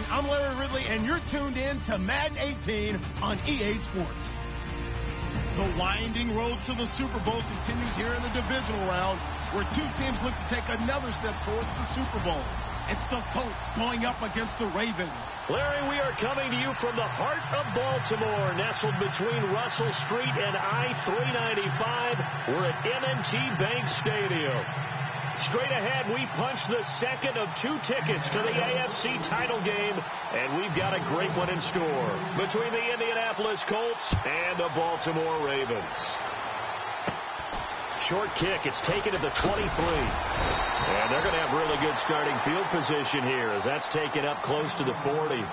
everyone. I'm Larry Ridley, and you're tuned in to Madden 18 on EA Sports. The winding road to the Super Bowl continues here in the divisional round, where two teams look to take another step towards the Super Bowl. It's the Colts going up against the Ravens. Larry, we are coming to you from the heart of Baltimore, nestled between Russell Street and I-395. We're at M&T Bank Stadium. Straight ahead, we punch the second of two tickets to the AFC title game, and we've got a great one in store between the Indianapolis Colts and the Baltimore Ravens. Short kick. It's taken at the 23. And they're going to have really good starting field position here as that's taken up close to the 40.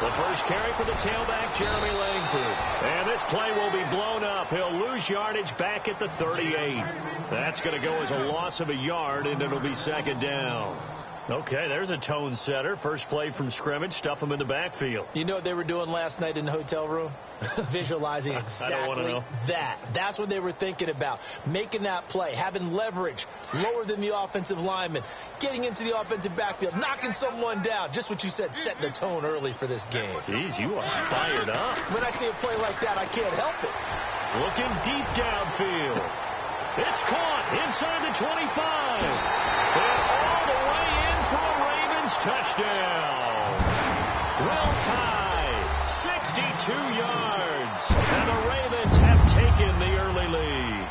The first carry for the tailback, Jeremy Langford. And this play will be blown up. He'll lose yardage back at the 38. That's going to go as a loss of a yard, and it'll be second down. Okay, there's a tone setter. First play from scrimmage, stuff him in the backfield. You know what they were doing last night in the hotel room? Visualizing exactly that. That's what they were thinking about. Making that play, having leverage, lower than the offensive lineman, getting into the offensive backfield, knocking someone down. Just what you said, setting the tone early for this game. Jeez, you are fired up. When I see a play like that, I can't help it. Looking deep downfield. It's caught inside the 25. And all the way in for a Ravens touchdown. Well tied, 62 yards. And the Ravens have taken the early lead.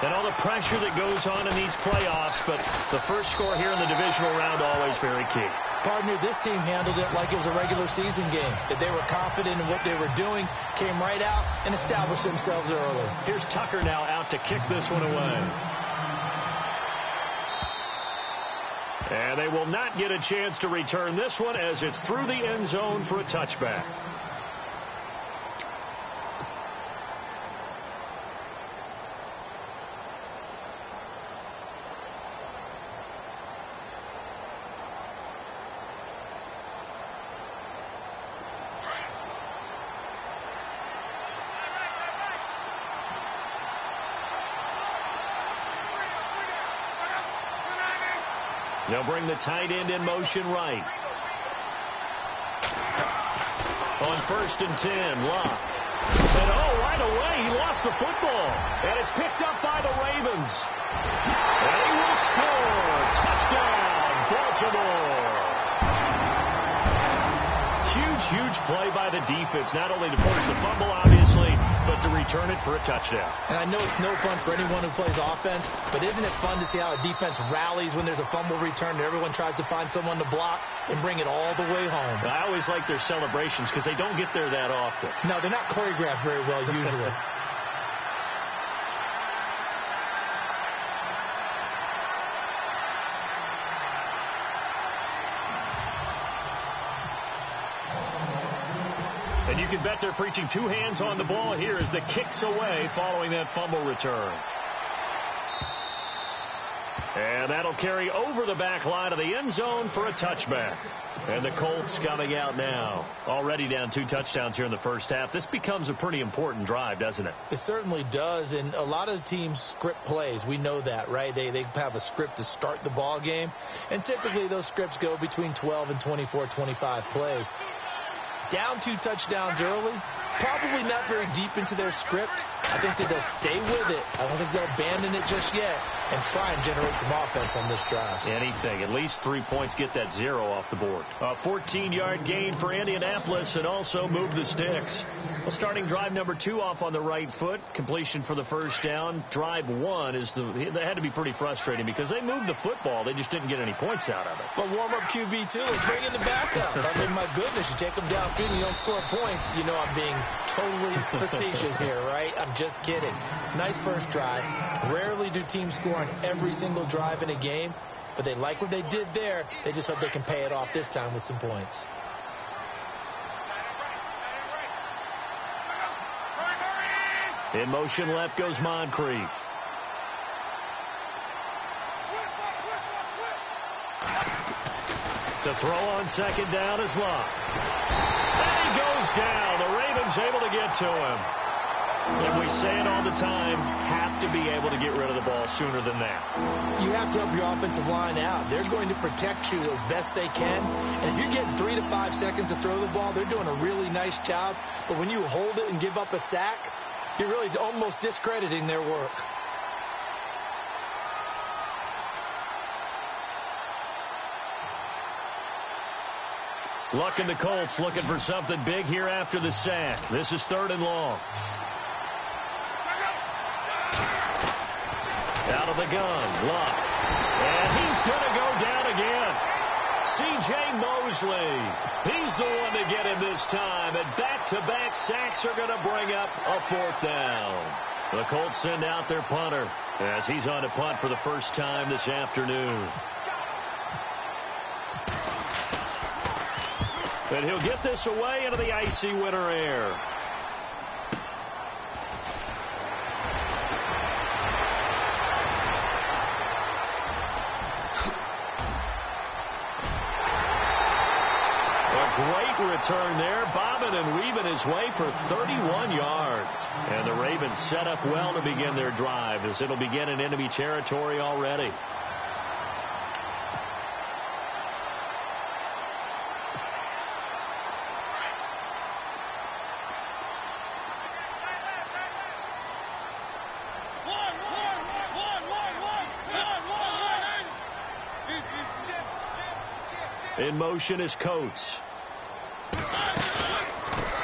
And all the pressure that goes on in these playoffs, but the first score here in the divisional round always very key. Partner, this team handled it like it was a regular season game. That they were confident in what they were doing, came right out and established themselves early. Here's Tucker now out to kick this one away. And they will not get a chance to return this one as it's through the end zone for a touchback. They'll bring the tight end in motion right. On 1st and 10, Locke. And right away, he lost the football. And it's picked up by the Ravens. And he will score. Touchdown, Baltimore. Huge play by the defense, not only to force the fumble, obviously, but to return it for a touchdown. And I know it's no fun for anyone who plays offense, but isn't it fun to see how a defense rallies when there's a fumble return and everyone tries to find someone to block and bring it all the way home? I always like their celebrations because they don't get there that often. No, they're not choreographed very well usually. And you can bet they're preaching two hands on the ball here as the kick's away following that fumble return. And that'll carry over the back line of the end zone for a touchback. And the Colts coming out now. Already down 2 touchdowns here in the first half. This becomes a pretty important drive, doesn't it? It certainly does. And a lot of the teams script plays. We know that, right? They have a script to start the ball game. And typically those scripts go between 12 and 24, 25 plays. Down 2 touchdowns early, probably not very deep into their script. I think that they'll stay with it. I don't think they'll abandon it just yet. and try and generate some offense on this drive. Anything. At least 3 points, get that 0 off the board. A 14-yard gain for Indianapolis and also move the sticks. Well, starting drive number 2 off on the right foot. Completion for the first down. Drive 1 that had to be pretty frustrating because they moved the football. They just didn't get any points out of it. But warm-up QB, too. Let's bring in the backup. I mean, my goodness, you take them downfield and you don't score points. You know I'm being totally facetious here, right? I'm just kidding. Nice first drive. Rarely do teams score on every single drive in a game, but they like what they did there. They just hope they can pay it off this time with some points. In motion left goes Moncrief. To throw on second down is Locke. And he goes down. The Ravens able to get to him. And we say it all the time, have to be able to get rid of the ball sooner than that. You have to help your offensive line out. They're going to protect you as best they can. And if you're getting 3 to 5 seconds to throw the ball, they're doing a really nice job. But when you hold it and give up a sack, you're really almost discrediting their work. Luck and the Colts looking for something big here after the sack. This is 3rd and long. Out of the gun, Luck. And he's going to go down again. C.J. Mosley. He's the one to get him this time. And back-to-back sacks are going to bring up a 4th down. The Colts send out their punter as he's on to punt for the first time this afternoon. And he'll get this away into the icy winter air. Great return there, bobbing and weaving his way for 31 yards. And the Ravens set up well to begin their drive as it'll begin in enemy territory already. In motion is Coates.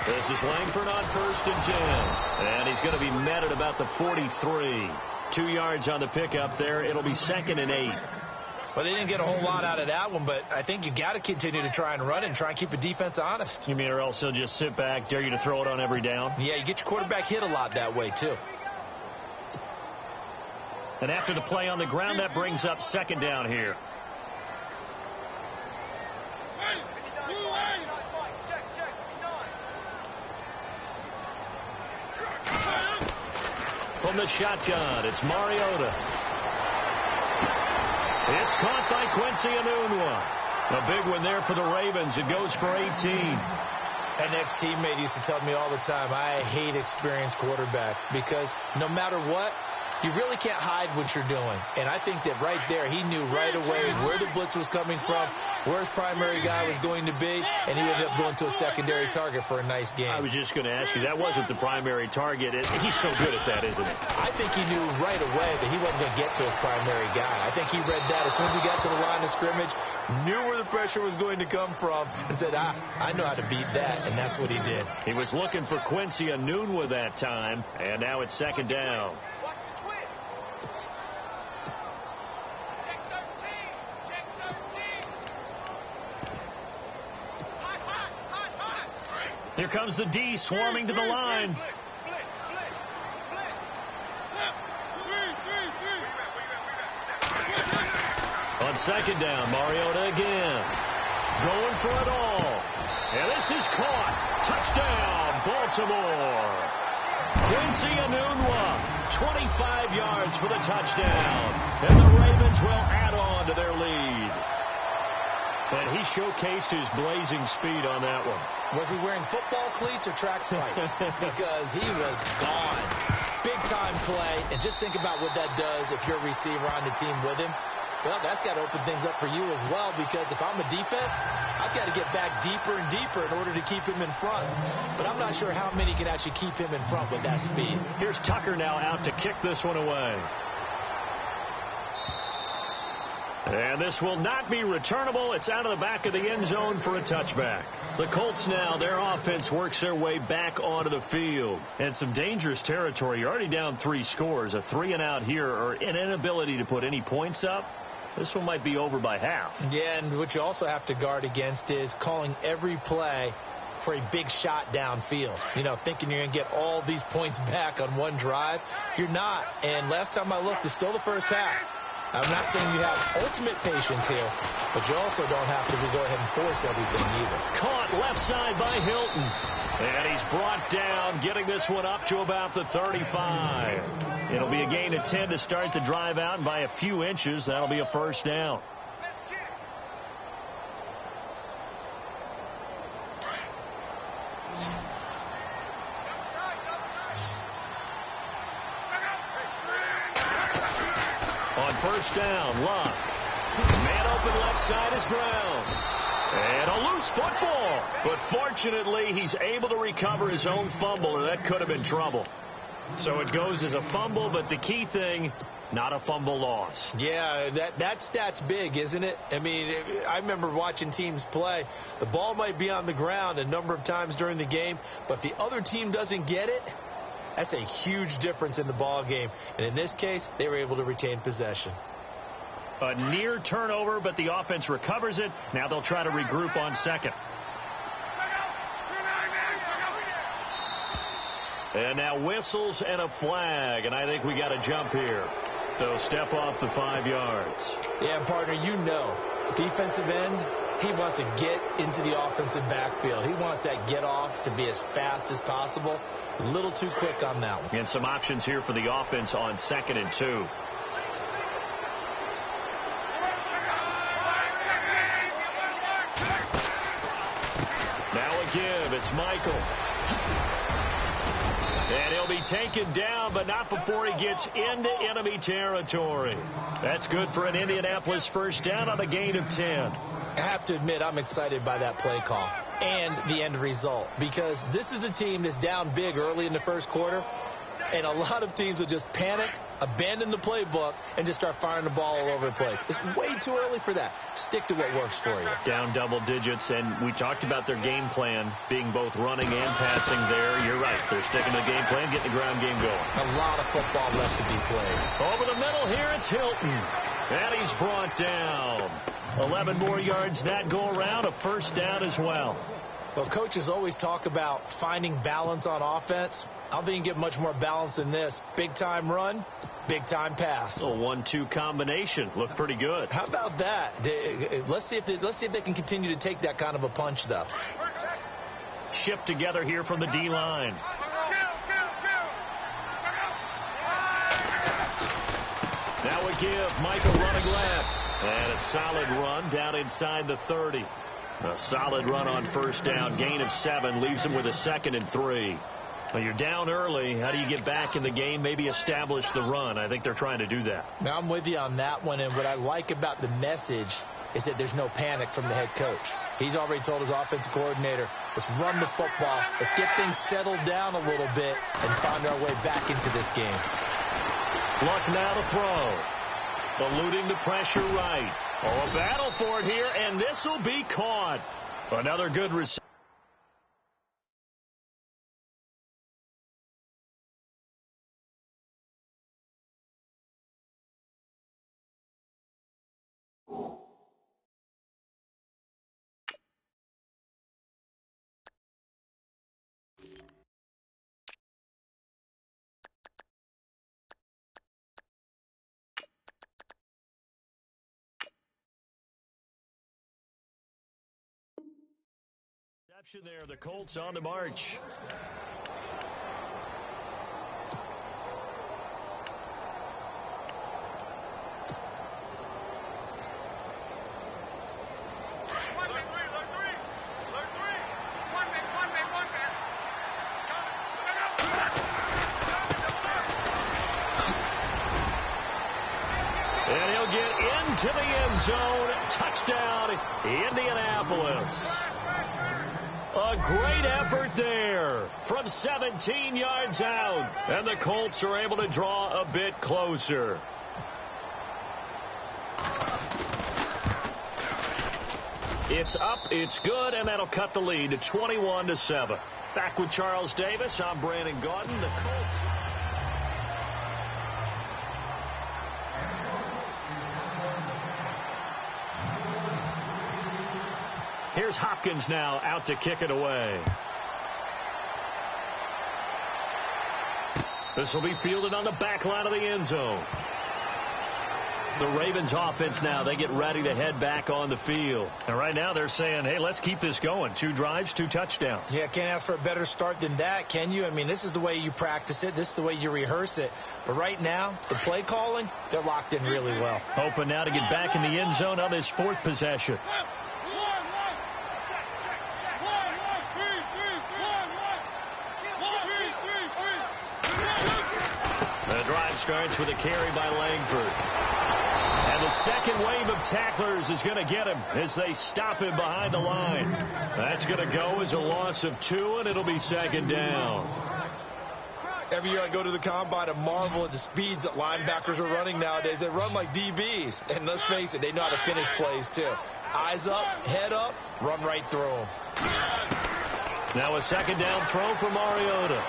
This is Langford on 1st and 10. And he's going to be met at about the 43. 2 yards on the pickup there. It'll be 2nd and 8. Well, they didn't get a whole lot out of that one, but I think you got to continue to try and run and try and keep the defense honest. You mean or else he'll just sit back, dare you to throw it on every down? Yeah, you get your quarterback hit a lot that way, too. And after the play on the ground, that brings up 2nd down here. From the shotgun, it's Mariota. It's caught by Quincy Enunwa. A big one there for the Ravens. It goes for 18. An ex-teammate used to tell me all the time, I hate experienced quarterbacks because no matter what, you really can't hide what you're doing. And I think that right there, he knew right away where the blitz was coming from, where his primary guy was going to be, and he ended up going to a secondary target for a nice game. I was just going to ask you, that wasn't the primary target. He's so good at that, isn't he? I think he knew right away that he wasn't going to get to his primary guy. I think he read that as soon as he got to the line of scrimmage, knew where the pressure was going to come from, and said, I know how to beat that, and that's what he did. He was looking for Quincy Enunwa that time, and now it's 2nd down. Here comes the D swarming to the line. On 2nd down, Mariota again. Going for it all. And this is caught. Touchdown, Baltimore. Quincy Enunwa, 25 yards for the touchdown. And the Ravens will add on to their lead. And he showcased his blazing speed on that one. Was he wearing football cleats or track spikes? Because he was gone. Big-time play. And just think about what that does if you're a receiver on the team with him. Well, that's got to open things up for you as well, because if I'm a defense, I've got to get back deeper and deeper in order to keep him in front. But I'm not sure how many can actually keep him in front with that speed. Here's Tucker now out to kick this one away. And this will not be returnable. It's out of the back of the end zone for a touchback. The Colts now, their offense works their way back onto the field. And some dangerous territory. You're already down 3 scores. A 3-and-out here or an inability to put any points up. This one might be over by half. Yeah, and what you also have to guard against is calling every play for a big shot downfield. You know, thinking you're going to get all these points back on one drive. You're not. And last time I looked, it's still the first half. I'm not saying you have ultimate patience here, but you also don't have to go ahead and force everything either. Caught left side by Hilton. And he's brought down, getting this one up to about the 35. It'll be a gain of 10 to start the drive out, and by a few inches, that'll be a first down. On first down, Love. Man open left side is Brown. And a loose football. But fortunately, he's able to recover his own fumble, or that could have been trouble. So it goes as a fumble, but the key thing, not a fumble loss. Yeah, that stat's big, isn't it? I mean, I remember watching teams play. The ball might be on the ground a number of times during the game, but if the other team doesn't get it, that's a huge difference in the ball game. And in this case, they were able to retain possession. A near turnover, but the offense recovers it. Now they'll try to regroup on second. And now whistles and a flag, and I think we got a jump here. So step off the 5 yards. Yeah, partner, you know, defensive end, he wants to get into the offensive backfield. He wants that get off to be as fast as possible. A little too quick on that one. And some options here for the offense on 2nd and 2. Now a give. It's Michael. And he'll be taken down, but not before he gets into enemy territory. That's good for an Indianapolis first down on a gain of 10. I have to admit, I'm excited by that play call and the end result, because this is a team that's down big early in the first quarter, and a lot of teams will just panic, abandon the playbook, and just start firing the ball all over the place. It's way too early for that. Stick to what works for you. Down double digits, and we talked about their game plan being both running and passing there. You're right. They're sticking to the game plan, getting the ground game going. A lot of football left to be played. Over the middle here, it's Hilton. And he's brought down. 11 more yards that go around, a first down as well. Well, coaches always talk about finding balance on offense. I don't think you can get much more balance than this. Big-time run, big-time pass. A 1-2 combination. Looked pretty good. How about that? Let's see if they can continue to take that kind of a punch, though. Shift together here from the D-line. Now a give. Michael running left. And a solid run down inside the 30. A solid run on first down. Gain of 7 leaves him with a 2nd and 3. Well, you're down early. How do you get back in the game? Maybe establish the run. I think they're trying to do that. Now, I'm with you on that one. And what I like about the message is that there's no panic from the head coach. He's already told his offensive coordinator, let's run the football. Let's get things settled down a little bit and find our way back into this game. Luck now to throw. Eluding the pressure right. Oh, a battle for it here, and this will be caught. Another good reception. There, the Colts on the march. And he'll get into the end zone. Touchdown, Indianapolis. A great effort there from 17 yards out. And the Colts are able to draw a bit closer. It's up, it's good, and that'll cut the lead to 21-7. Back with Charles Davis, I'm Brandon Gaudin. The Colts. Here's Hopkins now out to kick it away. This will be fielded on the back line of the end zone. The Ravens offense now, they get ready to head back on the field. And right now they're saying, hey, let's keep this going. 2 drives, 2 touchdowns. Yeah, can't ask for a better start than that, can you? I mean, this is the way you practice it. This is the way you rehearse it. But right now, the play calling, they're locked in really well. Hoping now to get back in the end zone on his 4th possession. The drive starts with a carry by Langford. And the second wave of tacklers is going to get him as they stop him behind the line. That's going to go as a loss of 2, and it'll be 2nd down. Every year I go to the combine and marvel at the speeds that linebackers are running nowadays. They run like DBs. And let's face it, they know how to finish plays too. Eyes up, head up, run right through them. Now a 2nd down throw for Mariota.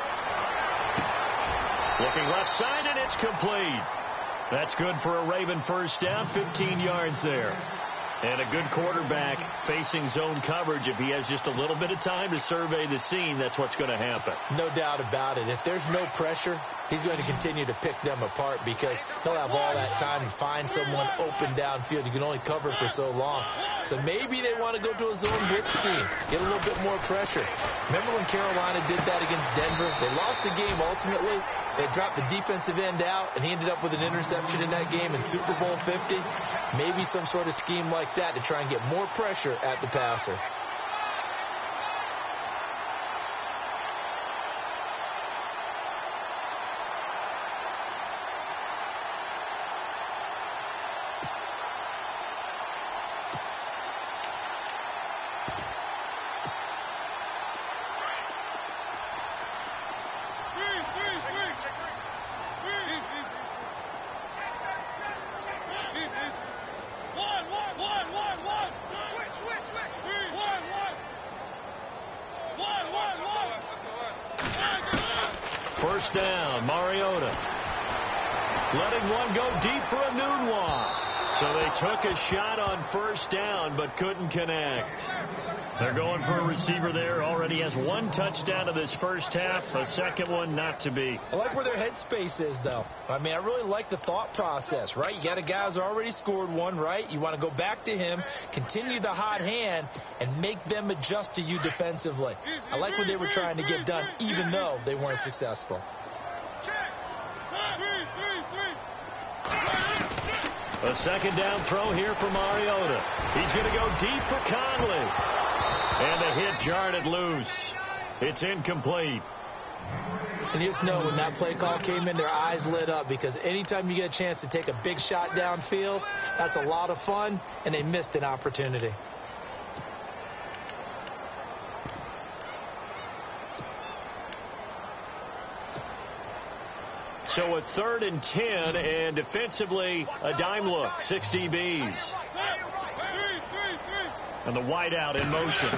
Looking left side, and it's complete. That's good for a Raven 1st down, 15 yards there. And a good quarterback facing zone coverage. If he has just a little bit of time to survey the scene, that's what's going to happen. No doubt about it. If there's no pressure, he's going to continue to pick them apart because he'll have all that time to find someone open downfield. You can only cover for so long. So maybe they want to go to a zone blitz scheme, get a little bit more pressure. Remember when Carolina did that against Denver? They lost the game ultimately. They dropped the defensive end out, and he ended up with an interception in that game in Super Bowl 50. Maybe some sort of scheme like that to try and get more pressure at the passer. First down, Mariota. Letting one go deep for a Nunwa. So they took a shot on 1st down, but couldn't connect. They're going for a receiver there. Already has 1 touchdown of this 1st half. A 2nd one not to be. I like where their headspace is, though. I mean, I really like the thought process, right? You got a guy who's already scored 1, right? You want to go back to him, continue the hot hand, and make them adjust to you defensively. I like what they were trying to get done, even though they weren't successful. A 2nd down throw here for Mariota. He's going to go deep for Conley. And the hit jarred it loose. It's incomplete. And you just know when that play call came in, their eyes lit up because anytime you get a chance to take a big shot downfield, that's a lot of fun, and they missed an opportunity. So a 3rd and 10, and defensively a dime look, 6 DBs. And the wideout in motion.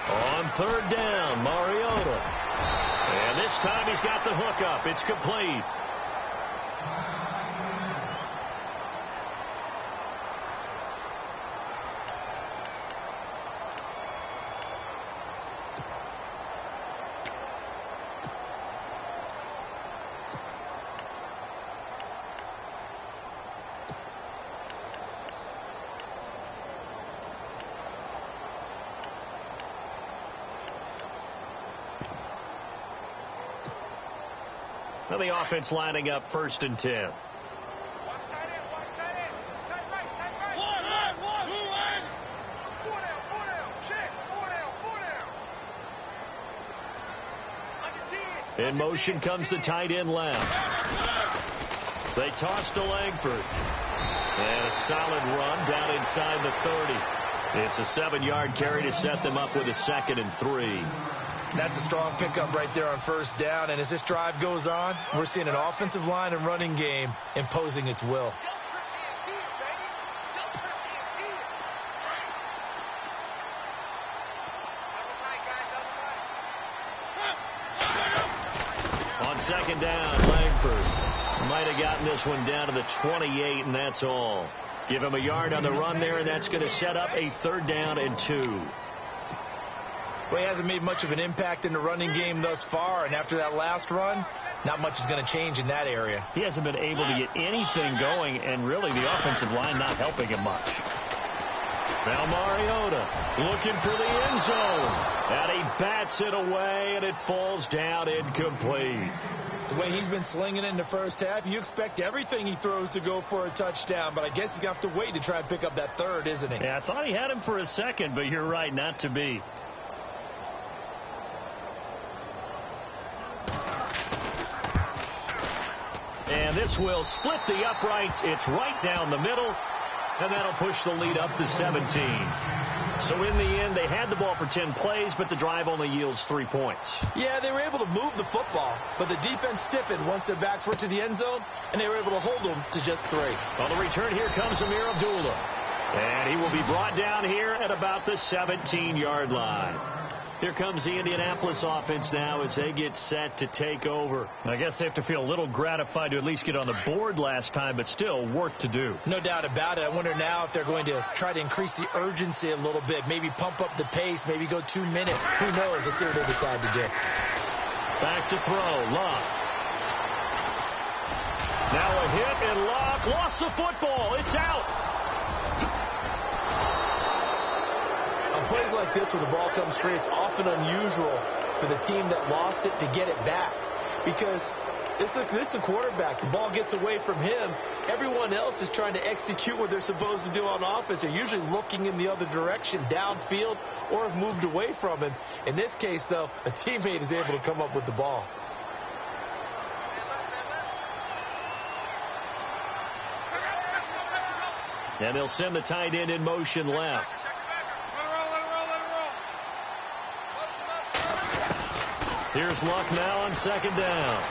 On 3rd down, Mariota. And this time he's got the hook up. It's complete. Now the offense lining up 1st and 10. In motion comes the tight end left. They toss to Langford. And a solid run down inside the 30. It's a 7-yard carry to set them up with a 2nd and 3. That's a strong pickup right there on 1st down. And as this drive goes on, we're seeing an offensive line and running game imposing its will. second down. Langford might have gotten this one down to the 28, and that's all. Give him a yard on the run there, and that's going to set up a 3rd down and 2. Well, he hasn't made much of an impact in the running game thus far, and after that last run, not much is going to change in that area. He hasn't been able to get anything going, and really the offensive line not helping him much. Now Mariota looking for the end zone, and he bats it away, and it falls down incomplete. The way he's been slinging it in the first half, you expect everything he throws to go for a touchdown, but I guess he's going to have to wait to try and pick up that 3rd, isn't he? Yeah, I thought he had him for a second, but you're right, not to be. And this will split the uprights. It's right down the middle, and that'll push the lead up to 17. So in the end, they had the ball for 10 plays, but the drive only yields 3 points. Yeah, they were able to move the football, but the defense stiffened once their backs were to the end zone, and they were able to hold them to just 3. On the return, here comes Amir Abdullah. And he will be brought down here at about the 17-yard line. Here comes the Indianapolis offense now as they get set to take over. I guess they have to feel a little gratified to at least get on the board last time, but still work to do. No doubt about it. I wonder now if they're going to try to increase the urgency a little bit, maybe pump up the pace, maybe go 2 minutes. Who knows? Let's see what they decide to do. Back to throw. Luck. Now a hit, and Luck lost the football. It's out. Plays like this where the ball comes free, it's often unusual for the team that lost it to get it back, because this is a quarterback. The ball gets away from him. Everyone else is trying to execute what they're supposed to do on offense. They're usually looking in the other direction, downfield, or have moved away from him. In this case, though, a teammate is able to come up with the ball. And they'll send the tight end in motion left. Here's Luck now on 2nd down.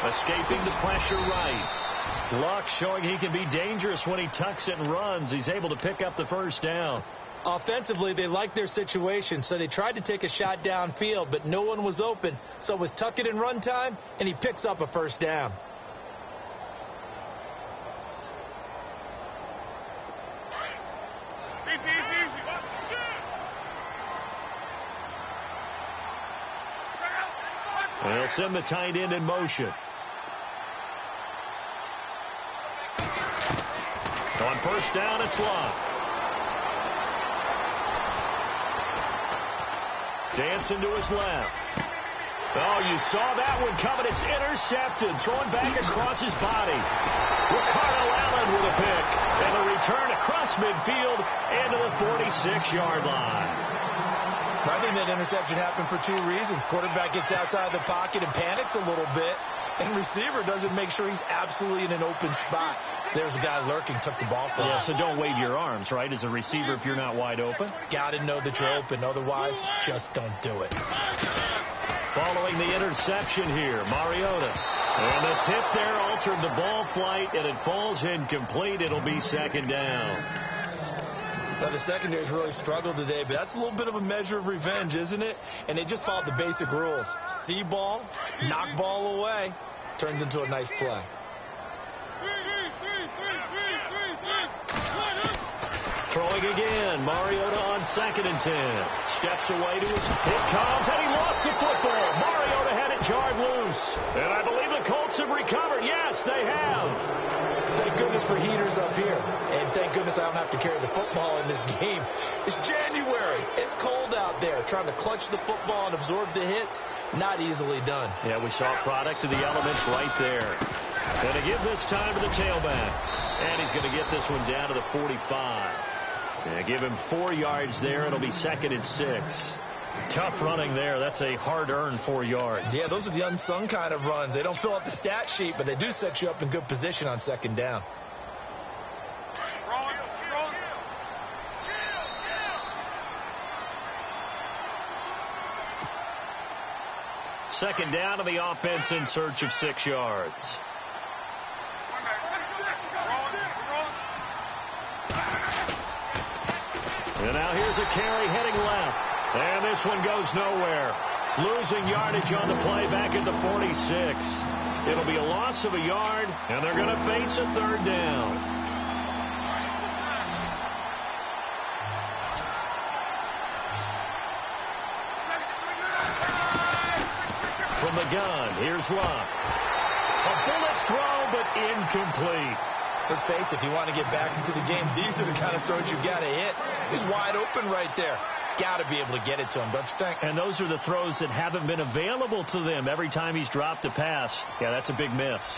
Escaping the pressure right. Luck showing he can be dangerous when he tucks it and runs. He's able to pick up the 1st down. Offensively, they liked their situation, so they tried to take a shot downfield, but no one was open. So it was tuck it and run time, and he picks up a 1st down. They'll send the tight end in motion. On 1st down, it's Luck. Dancing to his left. Oh, you saw that one coming. It's intercepted. Thrown back across his body. Ricardo Allen with a pick. And a return across midfield into the 46-yard line. I think that interception happened for 2 reasons. Quarterback gets outside the pocket and panics a little bit, and receiver doesn't make sure he's absolutely in an open spot. There's a guy lurking, took the ball from him. Yeah, so don't wave your arms, right, as a receiver if you're not wide open. Got to know that you're open. Otherwise, just don't do it. Following the interception here, Mariota. And the tip there altered the ball flight, and it falls incomplete. It'll be 2nd down. Now, the secondary's really struggled today, but that's a little bit of a measure of revenge, isn't it? And they just followed the basic rules. See ball, knock ball away, turns into a nice play. Throwing again, Mariota on 2nd and 10. Steps away to his, it comes, and he lost the football. Mariota had it jarred loose. And I believe the Colts have recovered. Yes, they have. Thank goodness for heaters up here. And thank goodness I don't have to carry the football in this game. It's January. It's cold out there. Trying to clutch the football and absorb the hits, not easily done. Yeah, we saw a product of the elements right there. And to give this time to the tailback. And he's going to get this one down to the 45. Yeah, give him 4 yards there. It'll be 2nd and 6. Tough running there. That's a hard-earned 4 yards. Yeah, those are the unsung kind of runs. They don't fill up the stat sheet, but they do set you up in good position on 2nd down. Second down to the offense in search of 6 yards. And now here's a carry heading left. And this one goes nowhere. Losing yardage on the play back at the 46. It'll be a loss of a yard, and they're going to face a third down. From the gun, here's Love. A bullet throw, but incomplete. Let's face it, if you want to get back into the game, these are the kind of throws you got to hit. He's wide open right there. Got to be able to get it to him, don't you think? And those are the throws that haven't been available to them every time he's dropped a pass. Yeah, that's a big miss.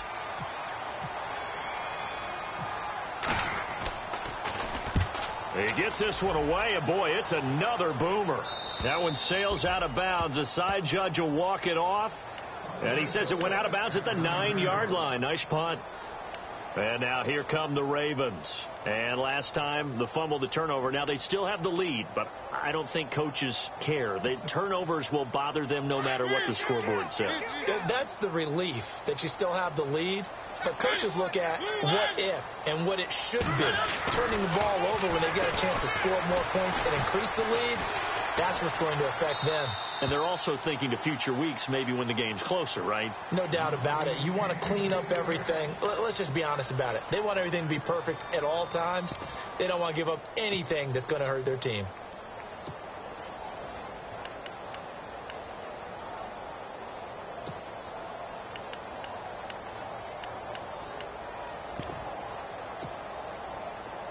He gets this one away, and boy, it's another boomer. That one sails out of bounds. The side judge will walk it off, and he says it went out of bounds at the 9-yard line. Nice punt. And now here come the Ravens. And last time, the fumble, the turnover. Now they still have the lead, but I don't think coaches care. The turnovers will bother them no matter what the scoreboard says. That's the relief, that you still have the lead. But coaches look at what if and what it should be. Turning the ball over when they get a chance to score more points and increase the lead, that's what's going to affect them. And they're also thinking to future weeks, maybe when the game's closer, right? No doubt about it. You want to clean up everything. Let's just be honest about it. They want everything to be perfect at all times. They don't want to give up anything that's going to hurt their team.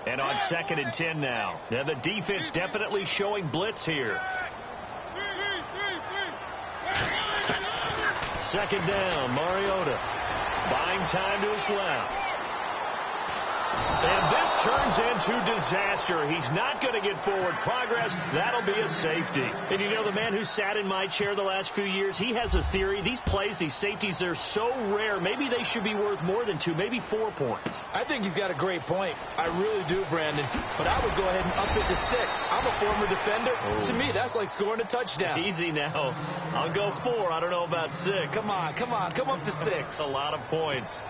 And on 2nd and 10 now. Now the defense definitely showing blitz here. 2nd down, Mariota buying time to his left. And this turns into disaster. He's not going to get forward progress. That'll be a safety. And you know, the man who sat in my chair the last few years, he has a theory. These plays, these safeties, they're so rare. Maybe they should be worth more than 2, maybe 4 points. I think he's got a great point. I really do, Brandon. But I would go ahead and up it to 6. I'm a former defender. Oh. To me, that's like scoring a touchdown. Easy now. I'll go 4. I don't know about 6. Come on. Come up to 6. A lot of points.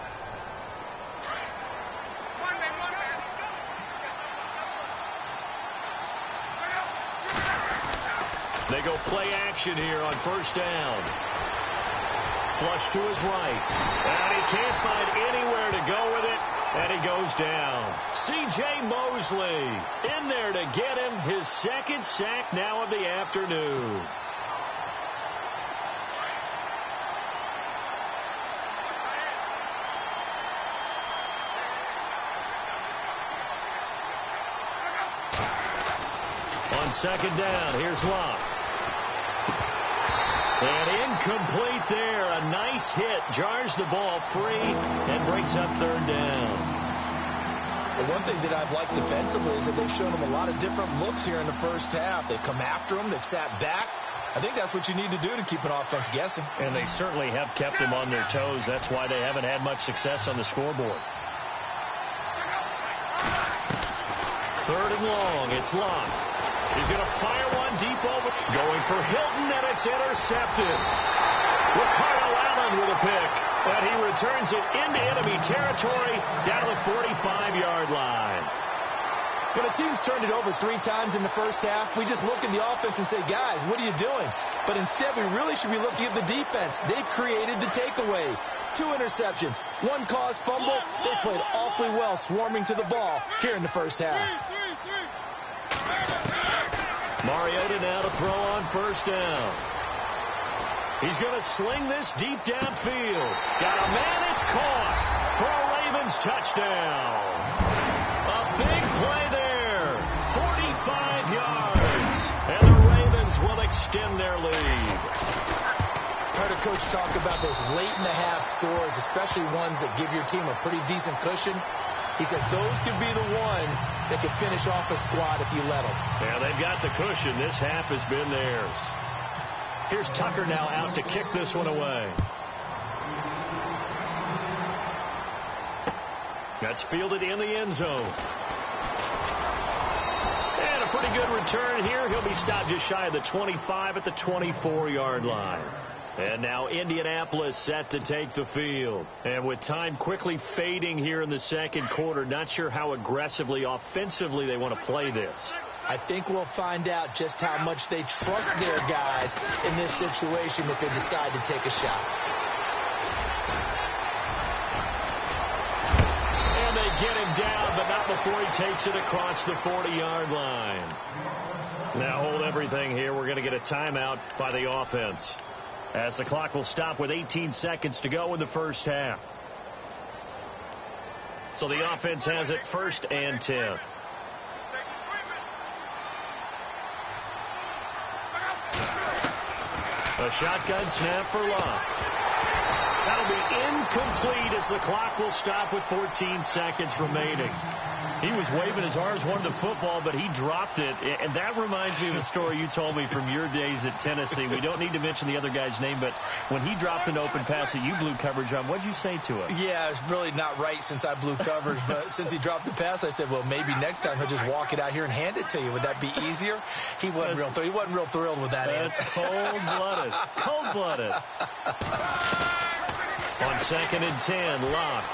They go play action here on 1st down. Flush to his right. And he can't find anywhere to go with it. And he goes down. C.J. Mosley in there to get him his 2nd sack now of the afternoon. On 2nd down, here's Locke. And incomplete there. A nice hit. Jars the ball free and brings up 3rd down. Well, one thing that I've liked defensively is that they've shown them a lot of different looks here in the first half. They've come after them. They've sat back. I think that's what you need to do to keep an offense guessing. And they certainly have kept them on their toes. That's why they haven't had much success on the scoreboard. 3rd and long. It's Locke. He's going to fire one deep over. Going for Hilton, and it's intercepted. Ricardo Allen with a pick. And he returns it into enemy territory down to the 45-yard line. When a team's turned it over 3 times in the first half, we just look at the offense and say, guys, what are you doing? But instead, we really should be looking at the defense. They've created the takeaways. 2 interceptions, 1 caused fumble. They played awfully well swarming to the ball here in the first half. Mariota now to throw on 1st down. He's going to sling this deep downfield. Got a man, it's caught for a Ravens touchdown. A big play there, 45 yards, and the Ravens will extend their lead. Heard a coach talk about those late-in-the-half scores, especially ones that give your team a pretty decent cushion. He said those could be the ones that could finish off a squad if you let them. Yeah, they've got the cushion. This half has been theirs. Here's Tucker now out to kick this one away. That's fielded in the end zone. And a pretty good return here. He'll be stopped just shy of the 25 at the 24-yard line. And now Indianapolis set to take the field. And with time quickly fading here in the 2nd quarter, not sure how aggressively, offensively they want to play this. I think we'll find out just how much they trust their guys in this situation if they decide to take a shot. And they get him down, but not before he takes it across the 40-yard line. Now hold everything here. We're going to get a timeout by the offense, as the clock will stop with 18 seconds to go in the first half. So the offense has it 1st and 10. A shotgun snap for Love. That'll be incomplete as the clock will stop with 14 seconds remaining. He was waving his arms, wanted the football, but he dropped it. And that reminds me of a story you told me from your days at Tennessee. We don't need to mention the other guy's name, but when he dropped an open pass that you blew coverage on, what'd you say to him? Yeah, it's really not right since I blew coverage, but since he dropped the pass, I said, well, maybe next time he'll just walk it out here and hand it to you. Would that be easier? He wasn't real thrilled with that answer. That's cold-blooded. Cold-blooded. On 2nd and 10, Locke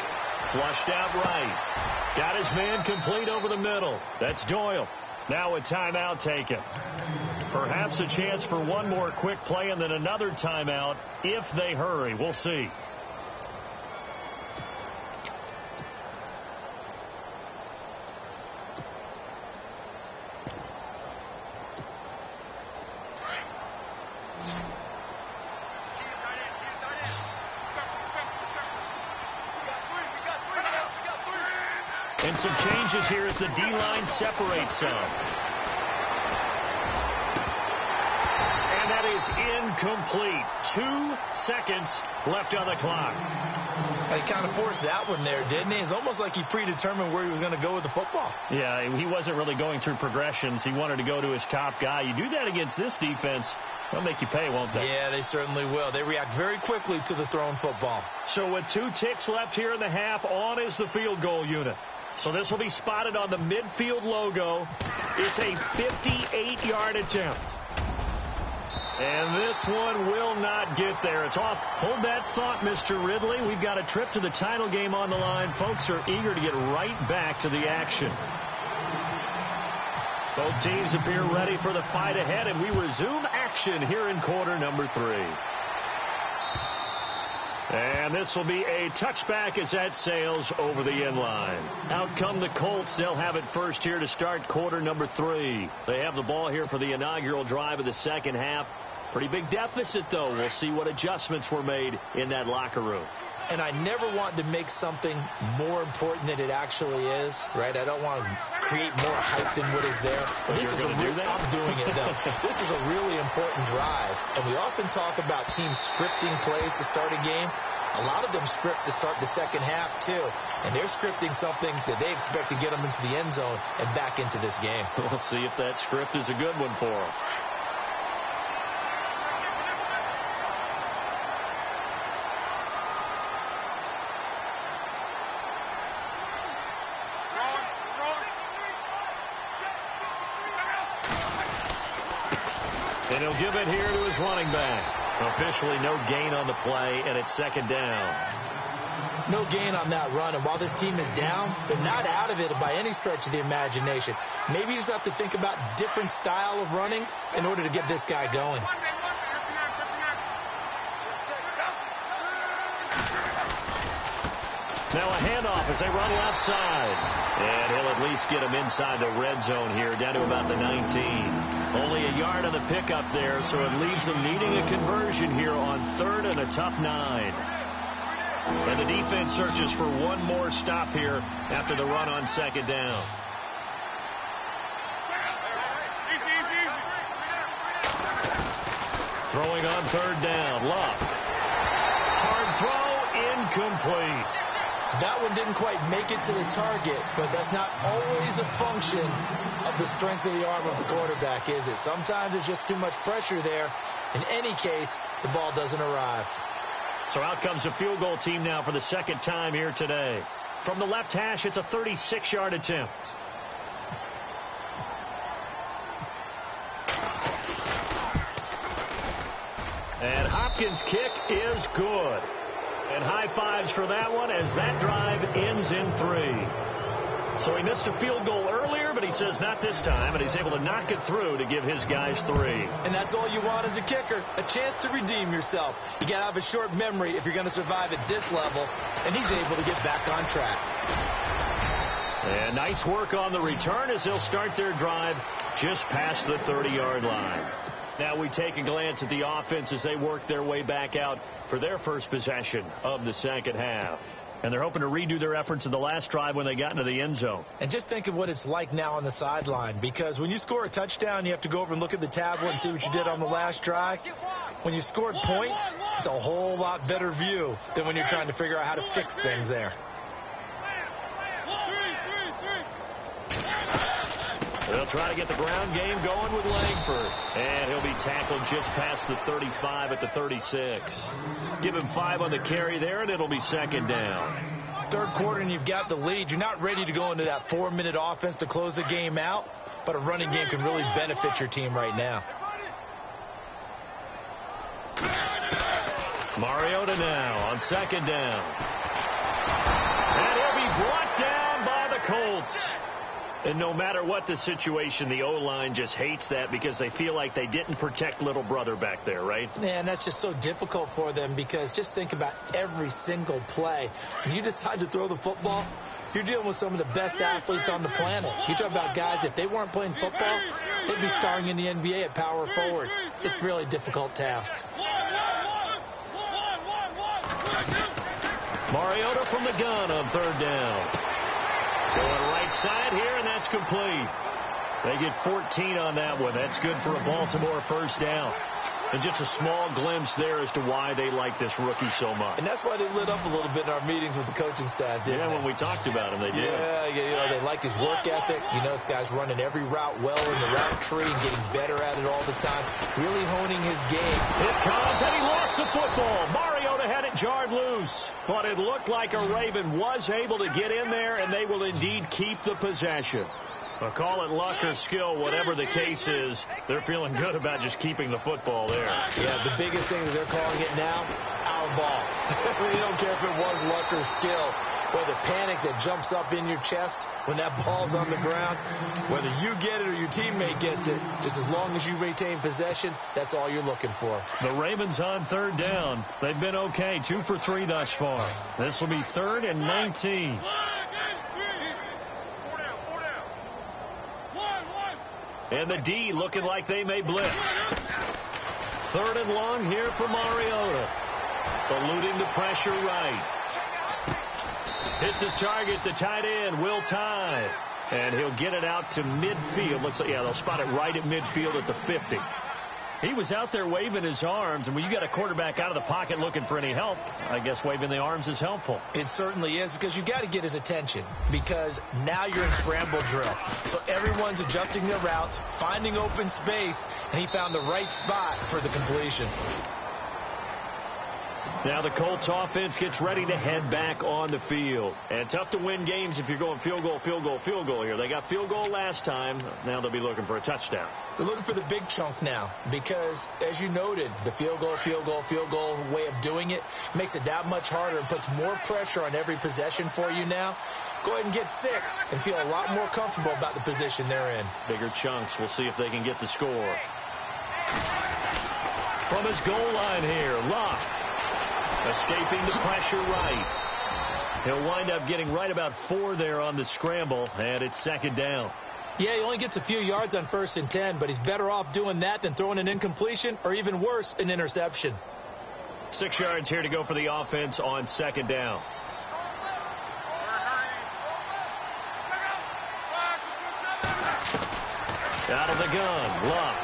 flushed out right. Got his man complete over the middle. That's Doyle. Now a timeout taken. Perhaps a chance for one more quick play and then another timeout if they hurry. We'll see. And some changes here as the D-line separates some. And that is incomplete. 2 seconds left on the clock. He kind of forced that one there, didn't he? It's almost like he predetermined where he was going to go with the football. Yeah, he wasn't really going through progressions. He wanted to go to his top guy. You do that against this defense, they'll make you pay, won't they? Yeah, they certainly will. They react very quickly to the thrown football. So with 2 ticks left here in the half, on is the field goal unit. So this will be spotted on the midfield logo. It's a 58-yard attempt. And this one will not get there. It's off. Hold that thought, Mr. Ridley. We've got a trip to the title game on the line. Folks are eager to get right back to the action. Both teams appear ready for the fight ahead, and we resume action here in quarter number 3. And this will be a touchback as that sails over the end line. Out come the Colts. They'll have it first here to start quarter number 3. They have the ball here for the inaugural drive of the second half. Pretty big deficit, though. We'll see what adjustments were made in that locker room. And I never want to make something more important than it actually is, right? I don't want to create more hype than what is there. But this is I'm doing it, though. This is a really important drive. And we often talk about teams scripting plays to start a game. A lot of them script to start the second half, too. And they're scripting something that they expect to get them into the end zone and back into this game. We'll see if that script is a good one for them. And he'll give it here to his running back. Officially no gain on the play, and it's second down. No gain on that run, and while this team is down, they're not out of it by any stretch of the imagination. Maybe you just have to think about different style of running in order to get this guy going. Now a handoff as they run outside. And he'll at least get him inside the red zone here, down to about the 19. Only a yard on the pickup there, so it leaves them needing a conversion here on 3rd and a tough 9. And the defense searches for one more stop here after the run on second down. Throwing on 3rd down, Love. Hard throw, incomplete. That one didn't quite make it to the target, but that's not always a function of the strength of the arm of the quarterback, is it? Sometimes there's just too much pressure there. In any case, the ball doesn't arrive. So out comes the field goal team now for the second time here today. From the left hash, it's a 36-yard attempt. And Hopkins' kick is good. And high fives for that one as that drive ends in 3. So he missed a field goal earlier, but he says not this time, and he's able to knock it through to give his guys 3. And that's all you want as a kicker, a chance to redeem yourself. You got to have a short memory if you're going to survive at this level, and he's able to get back on track. And nice work on the return as they'll start their drive just past the 30-yard line. Now we take a glance at the offense as they work their way back out for their first possession of the second half. And they're hoping to redo their efforts in the last drive when they got into the end zone. And just think of what it's like now on the sideline, because when you score a touchdown, you have to go over and look at the tablet and see what you did on the last drive. When you scored points, it's a whole lot better view than when you're trying to figure out how to fix things there. They'll try to get the ground game going with Langford. And he'll be tackled just past the 35 at the 36. Give him 5 on the carry there, and it'll be second down. Third quarter, and you've got the lead. You're not ready to go into that 4-minute offense to close the game out, but a running game can really benefit your team right now. Mariota now on second down. And he'll be brought down by the Colts. And no matter what the situation, the O-line just hates that because they feel like they didn't protect little brother back there, right? Man, that's just so difficult for them because just think about every single play. When you decide to throw the football, you're dealing with some of the best athletes on the planet. You talk about guys, if they weren't playing football, they'd be starring in the NBA at power forward. It's a really difficult task. Mariota from the gun on third down. Going right side here, and that's complete. They get 14 on that one. That's good for a Baltimore first down. And just a small glimpse there as to why they like this rookie so much. And that's why they lit up a little bit in our meetings with the coaching staff, didn't they? Yeah, when we talked about him, they did. Yeah, you know, they like his work ethic. You know, this guy's running every route well in the route tree and getting better at it all the time. Really honing his game. It comes, and he lost the football. Mariota had it jarred loose. But it looked like a Raven was able to get in there, and they will indeed keep the possession. Well, call it luck or skill, whatever the case is, they're feeling good about just keeping the football there. Yeah, the biggest thing that they're calling it now, our ball. You don't care if it was luck or skill. Or the panic that jumps up in your chest when that ball's on the ground, whether you get it or your teammate gets it, just as long as you retain possession, that's all you're looking for. The Ravens on third down. They've been okay, 2 for 3 thus far. This will be 3rd and 19. And the D looking like they may blitz. 3rd and long here for Mariota. Eluding the pressure right. Hits his target, the tight end, Will Tye. And he'll get it out to midfield. Looks like, yeah, they'll spot it right at midfield at the 50. He was out there waving his arms, and when you got a quarterback out of the pocket looking for any help, I guess waving the arms is helpful. It certainly is, because you got to get his attention, because now you're in scramble drill. So everyone's adjusting their routes, finding open space, and he found the right spot for the completion. Now the Colts offense gets ready to head back on the field. And tough to win games if you're going field goal, field goal, field goal here. They got field goal last time. Now they'll be looking for a touchdown. They're looking for the big chunk now because, as you noted, the field goal way of doing it makes it that much harder and puts more pressure on every possession for you now. Go ahead and get 6 and feel a lot more comfortable about the position they're in. Bigger chunks. We'll see if they can get the score. From his goal line here, Locke. Escaping the pressure right. He'll wind up getting right about 4 there on the scramble, and it's 2nd down. Yeah, he only gets a few yards on 1st and 10, but he's better off doing that than throwing an incompletion or even worse, an interception. 6 yards here to go for the offense on 2nd down. Out of the gun, Luck.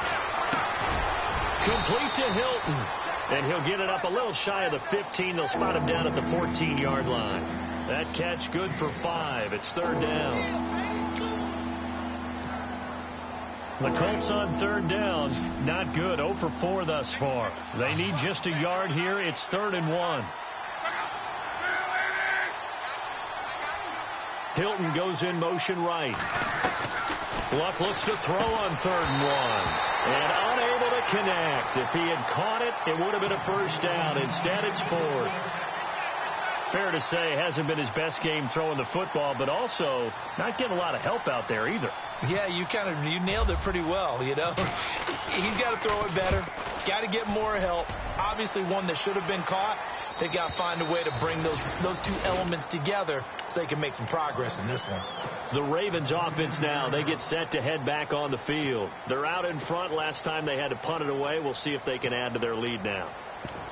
Complete to Hilton. And he'll get it up a little shy of the 15. They'll spot him down at the 14-yard line. That catch good for 5. It's 3rd down. The Colts on 3rd down. Not good. 0 for 4 thus far. They need just a yard here. It's 3rd and 1. Hilton goes in motion right. Luck looks to throw on 3rd and 1. And unable to connect. If he had caught it, it would have been a first down. Instead, it's 4th. fair to say hasn't been his best game throwing the football, but also not getting a lot of help out there either. Yeah, you nailed it pretty well, you know. He's got to throw it better, got to get more help. Obviously one that should have been caught. They got to find a way to bring those two elements together so they can make some progress in this one. The Ravens offense now, they get set to head back on the field. They're out in front. Last time they had to punt it away. We'll see if they can add to their lead now.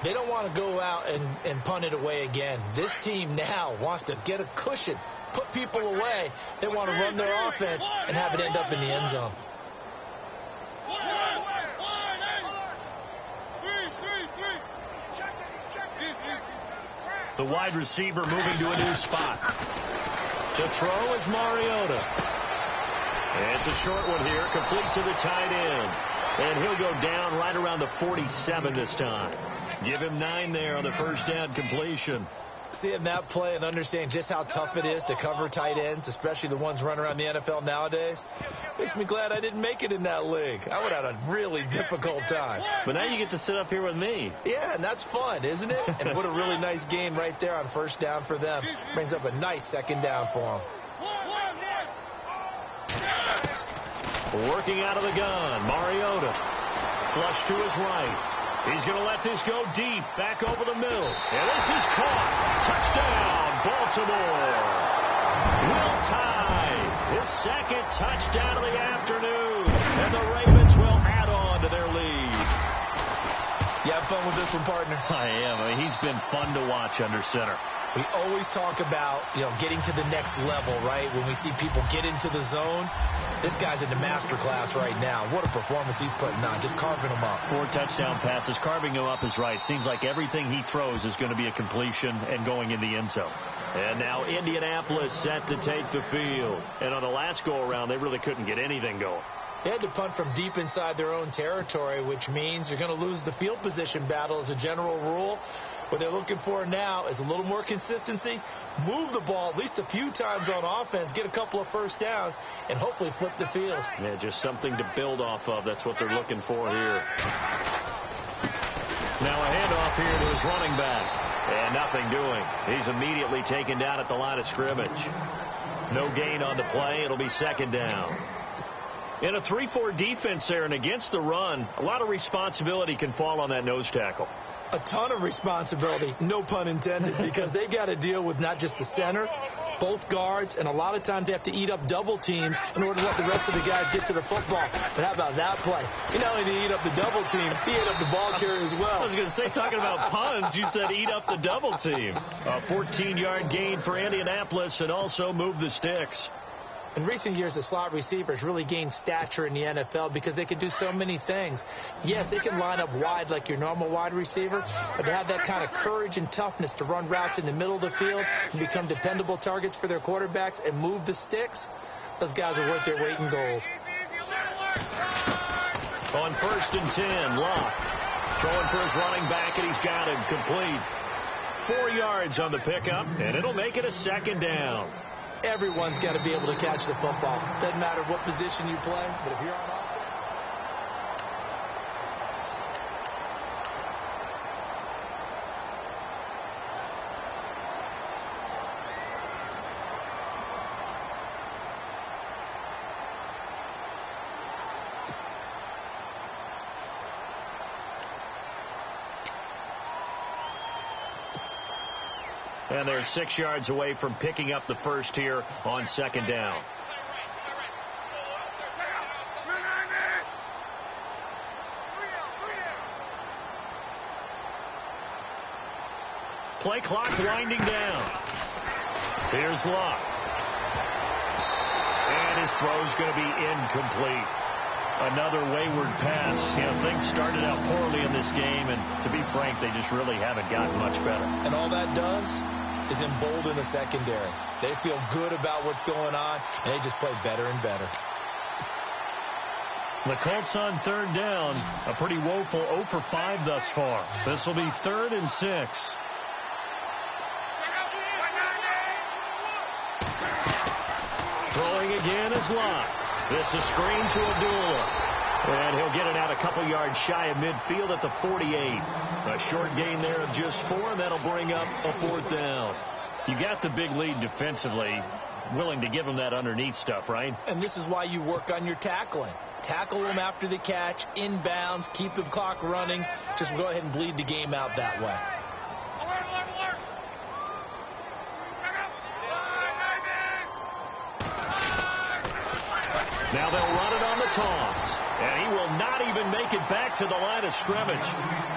They don't want to go out and punt it away again. This team now wants to get a cushion, put people away. They want to run their offense and have it end up in the end zone. The wide receiver moving to a new spot. To throw is Mariota. It's a short one here, complete to the tight end. And he'll go down right around the 47 this time. Give him 9 there on the first down completion. Seeing that play and understand just how tough it is to cover tight ends, especially the ones running around the NFL nowadays, makes me glad I didn't make it in that league. I would have had a really difficult time. But now you get to sit up here with me. Yeah, and that's fun, isn't it? And what a really nice game right there on first down for them. Brings up a nice second down for them. Working out of the gun, Mariota. Flush to his right. He's going to let this go deep, back over the middle. And this is caught. Touchdown, Baltimore. Will Tye, his second touchdown of the afternoon. And the Ravens will add on to their lead. You have fun with this one, partner? I am. I mean, he's been fun to watch under center. We always talk about, getting to the next level, right? When we see people get into the zone, this guy's in the master class right now. What a performance he's putting on, just carving them up. 4 touchdown passes. Carving him up is right. Seems like everything he throws is going to be a completion and going in the end zone. And now Indianapolis set to take the field. And on the last go-around, they really couldn't get anything going. They had to punt from deep inside their own territory, which means you're going to lose the field position battle as a general rule. What they're looking for now is a little more consistency, move the ball at least a few times on offense, get a couple of first downs, and hopefully flip the field. Yeah, just something to build off of. That's what they're looking for here. Now a handoff here to his running back. And nothing doing. He's immediately taken down at the line of scrimmage. No gain on the play. It'll be second down. In a 3-4 defense there and against the run, a lot of responsibility can fall on that nose tackle. A ton of responsibility, no pun intended, because they got to deal with not just the center, both guards, and a lot of times they have to eat up double teams in order to let the rest of the guys get to the football. But how about that play? He not only did he eat up the double team, he ate up the ball carrier as well. I was going to say, talking about puns, you said eat up the double team. A 14-yard gain for Indianapolis and also move the sticks. In recent years, the slot receivers really gained stature in the NFL because they can do so many things. Yes, they can line up wide like your normal wide receiver, but to have that kind of courage and toughness to run routes in the middle of the field and become dependable targets for their quarterbacks and move the sticks, those guys are worth their weight in gold. On 1st and 10, Locke throwing for his running back, and he's got him complete. 4 yards on the pickup, and it'll make it a second down. Everyone's got to be able to catch the football. Doesn't matter what position you play, but if you're on offense. And they're 6 yards away from picking up the first here on second down. Play clock winding down. Here's Locke. And his throw's going to be incomplete. Another wayward pass. Things started out poorly in this game, and to be frank, they just really haven't gotten much better. And all that does is embolden the secondary. They feel good about what's going on, and they just play better and better. The Colts on third down, a pretty woeful 0 for 5 thus far. This will be 3rd and 6. Throwing again is Locke. This is screen to Abdullah. And he'll get it out a couple yards shy of midfield at the 48. A short gain there of just 4, and that'll bring up a 4th down. You got the big lead defensively, willing to give them that underneath stuff, right? And this is why you work on your tackling. Tackle them after the catch, inbounds, keep the clock running. Just go ahead and bleed the game out that way. Now they'll run it on the toss. And he will not even make it back to the line of scrimmage.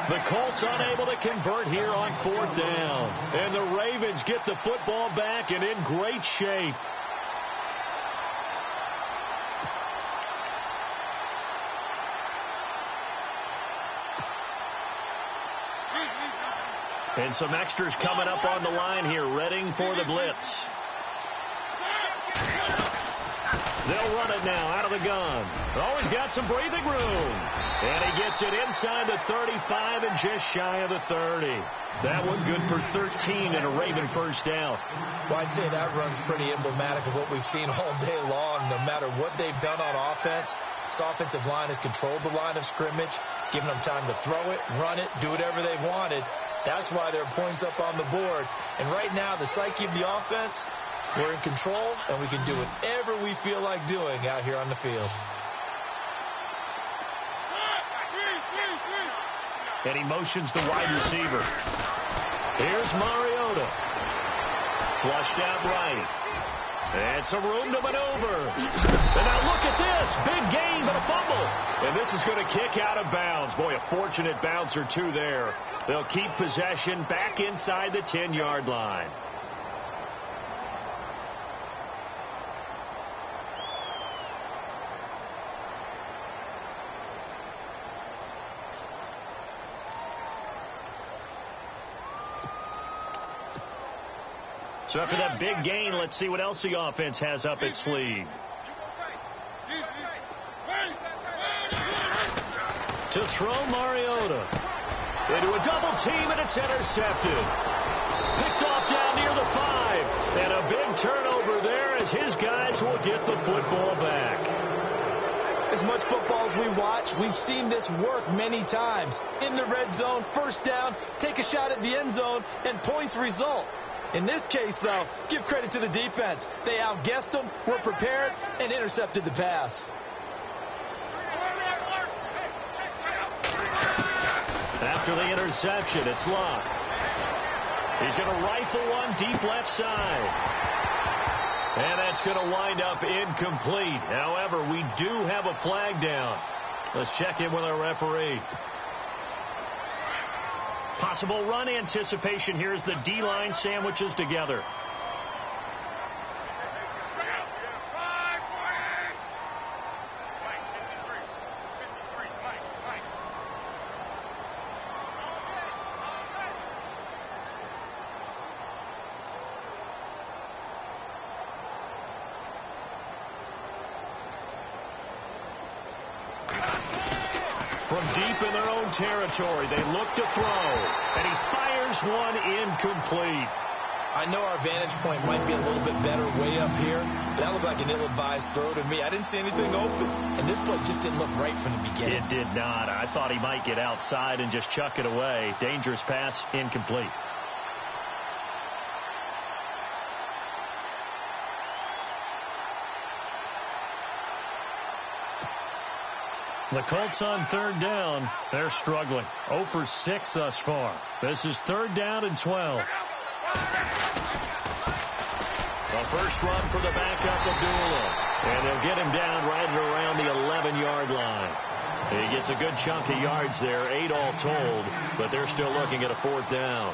The Colts unable to convert here on 4th down. And the Ravens get the football back and in great shape. And some extras coming up on the line here, readying for the blitz. They'll run it now out of the gun. Oh, he's got some breathing room. And he gets it inside the 35 and just shy of the 30. That one good for 13 and a Raven first down. Well, I'd say that run's pretty emblematic of what we've seen all day long. No matter what they've done on offense, this offensive line has controlled the line of scrimmage, given them time to throw it, run it, do whatever they wanted. That's why there are points up on the board. And right now, the psyche of the offense, we're in control, and we can do whatever we feel like doing out here on the field. And he motions the wide receiver. Here's Mariota. Flushed out right. And some room to maneuver. And now look at this. Big gain, but a fumble. And this is going to kick out of bounds. Boy, a fortunate bounce or two there. They'll keep possession back inside the 10-yard line. So after that big gain, let's see what else the offense has up its sleeve. To throw Mariota. Into a double team, and it's intercepted. Picked off down near the 5. And a big turnover there as his guys will get the football back. As much football as we watch, we've seen this work many times. In the red zone, first down, take a shot at the end zone, and points result. In this case, though, give credit to the defense. They outguessed them, were prepared, and intercepted the pass. After the interception, it's Luck. He's going to rifle one deep left side. And that's going to wind up incomplete. However, we do have a flag down. Let's check in with our referee. Possible run anticipation here as the D-line sandwiches together. From deep in their own territory, they look to throw, and he fires one incomplete. I know our vantage point might be a little bit better way up here, but that looked like an ill-advised throw to me. I didn't see anything open, and this play just didn't look right from the beginning. It did not. I thought he might get outside and just chuck it away. Dangerous pass, incomplete. The Colts on 3rd down. They're struggling. 0 for 6 thus far. This is 3rd down and 12. The first run for the backup, Abdullah. And they'll get him down right at around the 11-yard line. He gets a good chunk of yards there, 8 all told, but they're still looking at a 4th down.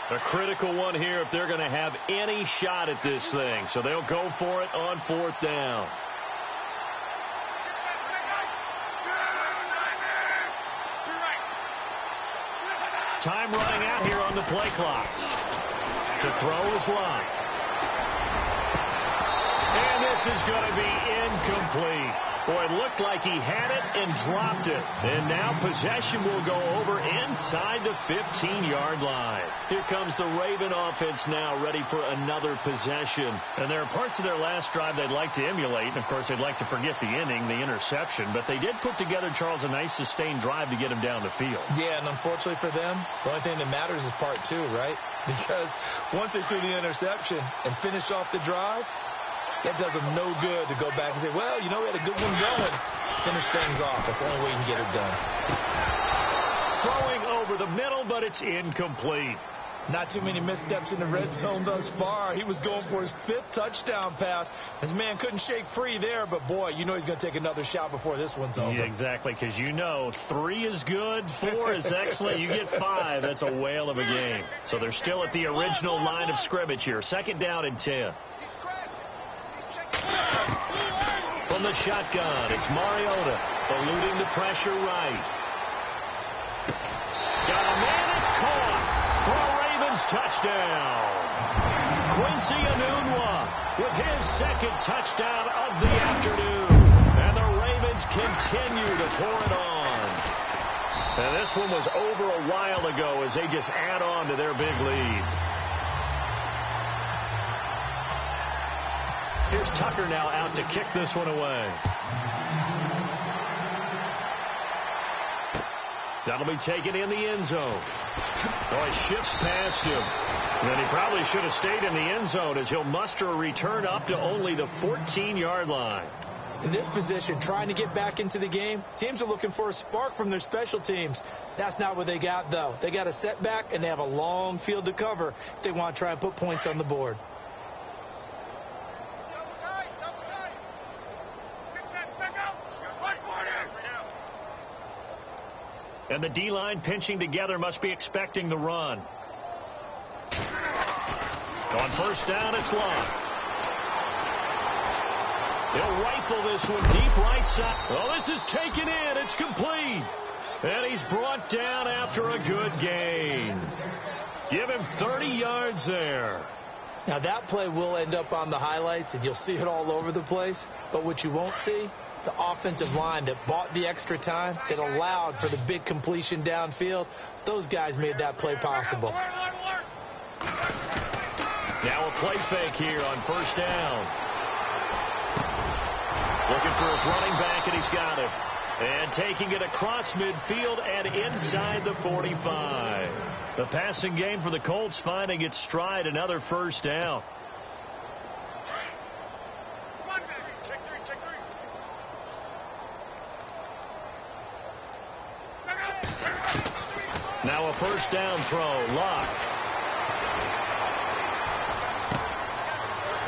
A critical one here if they're going to have any shot at this thing. So they'll go for it on 4th down. Time running out here on the play clock. To throw is Luck. And this is going to be incomplete. Boy, it looked like he had it and dropped it. And now possession will go over inside the 15-yard line. Here comes the Raven offense now, ready for another possession. And there are parts of their last drive they'd like to emulate. And, of course, they'd like to forget the inning, the interception. But they did put together, Charles, a nice sustained drive to get him down the field. Yeah, and unfortunately for them, the only thing that matters is part two, right? Because once they threw the interception and finished off the drive, that does them no good to go back and say, well, you know, we had a good one going. Finish things off. That's the only way you can get it done. Throwing over the middle, but it's incomplete. Not too many missteps in the red zone thus far. He was going for his 5th touchdown pass. His man couldn't shake free there, but, boy, you know he's going to take another shot before this one's over. Yeah, exactly, because you know 3 is good, 4 is excellent. You get 5, that's a whale of a game. So they're still at the original line of scrimmage here. 2nd down and 10. From the shotgun, it's Mariota eluding the pressure right. Got a man, it's caught for a Ravens touchdown. Quincy Enunwa with his 2nd touchdown of the afternoon. And the Ravens continue to pour it on. And this one was over a while ago as they just add on to their big lead. Here's Tucker now out to kick this one away. That'll be taken in the end zone. Oh, he shifts past him. And he probably should have stayed in the end zone as he'll muster a return up to only the 14-yard line. In this position, trying to get back into the game, teams are looking for a spark from their special teams. That's not what they got, though. They got a setback, and they have a long field to cover if they want to try and put points on the board. And the D-line pinching together must be expecting the run. On 1st down, it's Locke. He'll rifle this one deep right side. Well, this is taken in. It's complete. And he's brought down after a good gain. Give him 30 yards there. Now, that play will end up on the highlights, and you'll see it all over the place. But what you won't see, the offensive line that bought the extra time, that allowed for the big completion downfield, those guys made that play possible. Now a play fake here on 1st down. Looking for his running back, and he's got it. And taking it across midfield and inside the 45. The passing game for the Colts finding its stride, another 1st down. Now a 1st down throw. Luck.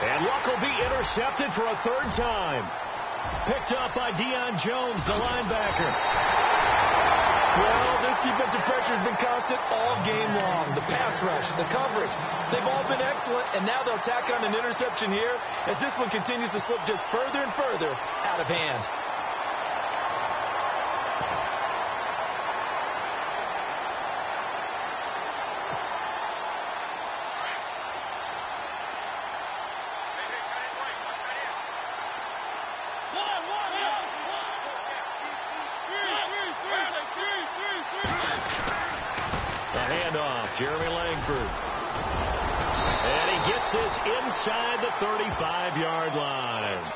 And Luck will be intercepted for a 3rd time. Picked up by Deion Jones, the linebacker. Well, this defensive pressure has been constant all game long. The pass rush, the coverage, they've all been excellent, and now they'll tack on an interception here as this one continues to slip just further and further out of hand. Jeremy Langford. And he gets this inside the 35-yard line.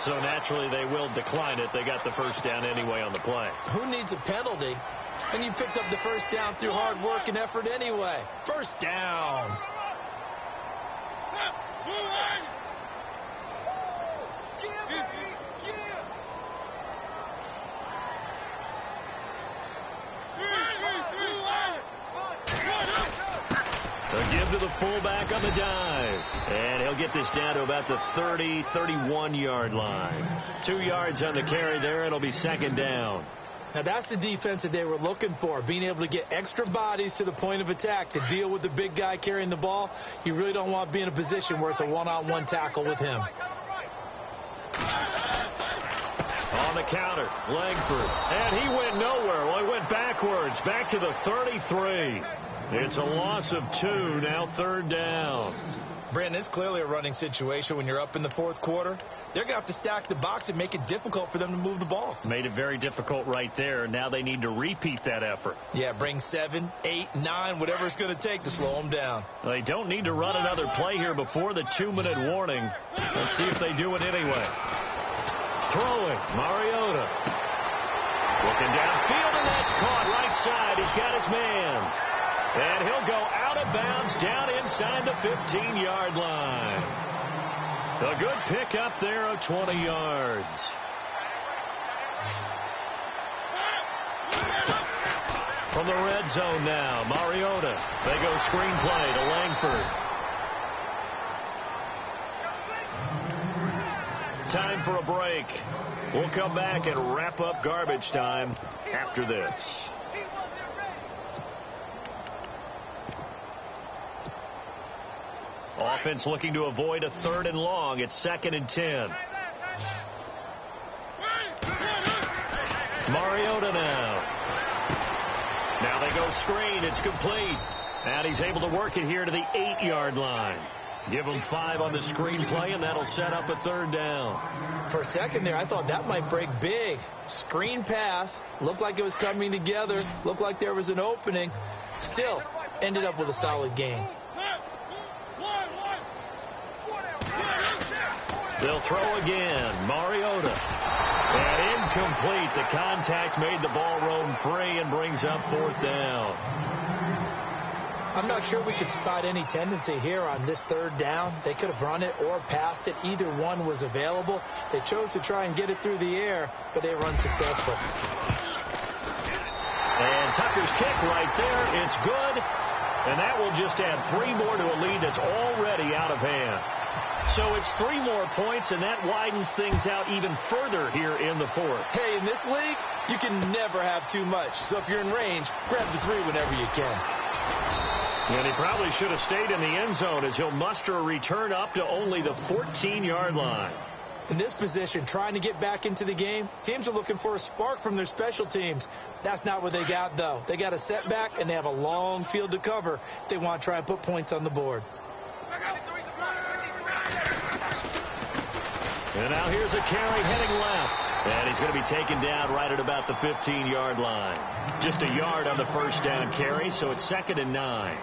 So naturally they will decline it. They got the 1st down anyway on the play. Who needs a penalty? And you picked up the 1st down through hard work and effort anyway. 1st down. They'll give to the fullback on the dive. And he'll get this down to about the 30, 31-yard line. 2 yards on the carry there. It'll be 2nd down. Now, that's the defense that they were looking for, being able to get extra bodies to the point of attack to deal with the big guy carrying the ball. You really don't want to be in a position where it's a one-on-one tackle with him. On the counter, Langford. And he went nowhere. Well, he went backwards, back to the 33. It's a loss of 2, now 3rd down. Brandon, it's clearly a running situation when you're up in the fourth quarter. They're going to have to stack the box and make it difficult for them to move the ball. Made it very difficult right there. Now they need to repeat that effort. Yeah, bring 7, 8, 9, whatever it's going to take to slow them down. They don't need to run another play here before the 2-minute warning. Let's see if they do it anyway. Throwing, Mariota. Looking downfield, and that's caught right side. He's got his man. And he'll go out of bounds down inside the 15-yard line. A good pick up there of 20 yards. From the red zone now, Mariota. They go screenplay to Langford. Time for a break. We'll come back and wrap up garbage time after this. Offense looking to avoid a 3rd and long. It's 2nd and 10. Mariota now. Now they go screen. It's complete. And he's able to work it here to the 8-yard line. Give him 5 on the screenplay, and that'll set up a 3rd down. For a second there, I thought that might break big. Screen pass. Looked like it was coming together. Looked like there was an opening. Still, ended up with a solid game. They'll throw again. Mariota. And incomplete. The contact made the ball roam free and brings up 4th down. I'm not sure we could spot any tendency here on this 3rd down. They could have run it or passed it. Either one was available. They chose to try and get it through the air, but they were unsuccessful. And Tucker's kick right there. It's good. And that will just add 3 more to a lead that's already out of hand. So it's 3 more points, and that widens things out even further here in the 4th. Hey, in this league, you can never have too much. So if you're in range, grab the 3 whenever you can. And he probably should have stayed in the end zone as he'll muster a return up to only the 14-yard line. In this position, trying to get back into the game, teams are looking for a spark from their special teams. That's not what they got, though. They got a setback, and they have a long field to cover if they want to try and put points on the board. And now here's a carry heading left. And he's going to be taken down right at about the 15-yard line. Just a yard on the 1st down carry, so it's 2nd and 9.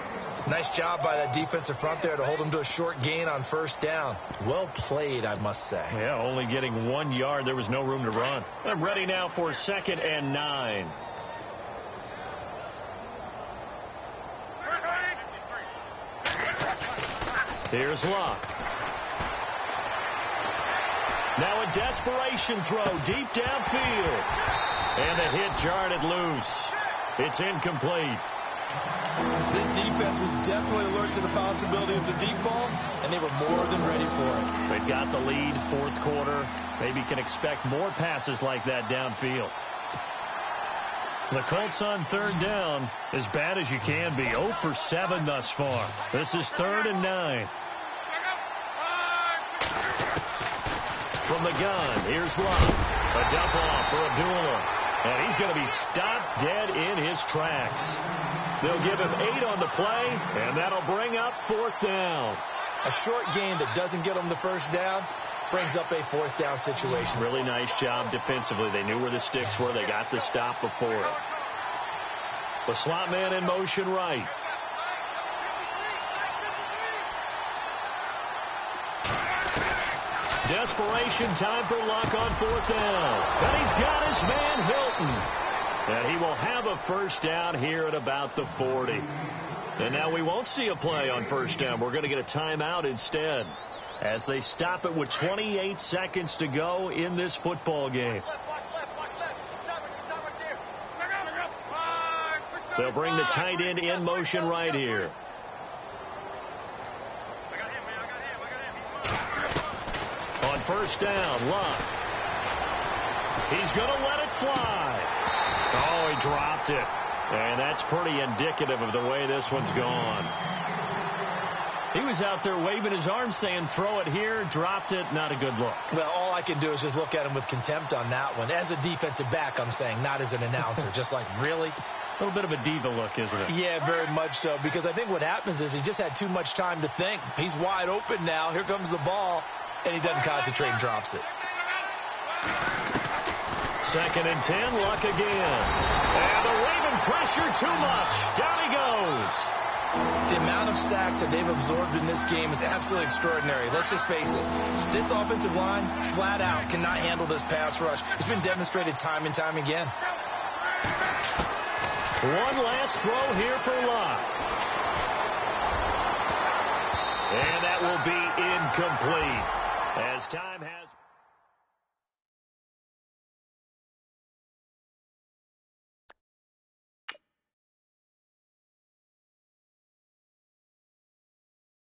Nice job by that defensive front there to hold him to a short gain on 1st down. Well played, I must say. Yeah, only getting 1 yard. There was no room to run. I'm ready now for 2nd and 9. Here's Luck. Now a desperation throw deep downfield. And the hit jarred it loose. It's incomplete. This defense was definitely alert to the possibility of the deep ball, and they were more than ready for it. They've got the lead, 4th quarter. Maybe can expect more passes like that downfield. The Colts on 3rd down, as bad as you can be. 0 for 7 thus far. This is 3rd and 9. From the gun, here's Luck. A dump off for Abdullah. And he's going to be stopped dead in his tracks. They'll give him 8 on the play, and that'll bring up 4th down. A short gain that doesn't get them the 1st down brings up a 4th down situation. Really nice job defensively. They knew where the sticks were. They got the stop before it. The slot man in motion right. Desperation time for Luck on 4th down. And he's got his man Hilton. And he will have a 1st down here at about the 40. And now we won't see a play on 1st down. We're going to get a timeout instead as they stop it with 28 seconds to go in this football game. They'll bring the tight end in motion right here. On 1st down, Luck. He's going to let it fly. Oh, he dropped it. And that's pretty indicative of the way this one's gone. He was out there waving his arms saying, throw it here, dropped it, not a good look. Well, all I can do is just look at him with contempt on that one. As a defensive back, I'm saying, not as an announcer. Just like, really? A little bit of a diva look, isn't it? Yeah, very much so, because I think what happens is he just had too much time to think. He's wide open now. Here comes the ball, and he doesn't concentrate and drops it. 2nd and 10, Luck again. And the Raven pressure too much. Down he goes. The amount of sacks that they've absorbed in this game is absolutely extraordinary. Let's just face it. This offensive line, flat out, cannot handle this pass rush. It's been demonstrated time and time again. One last throw here for Luck. And that will be incomplete as time has...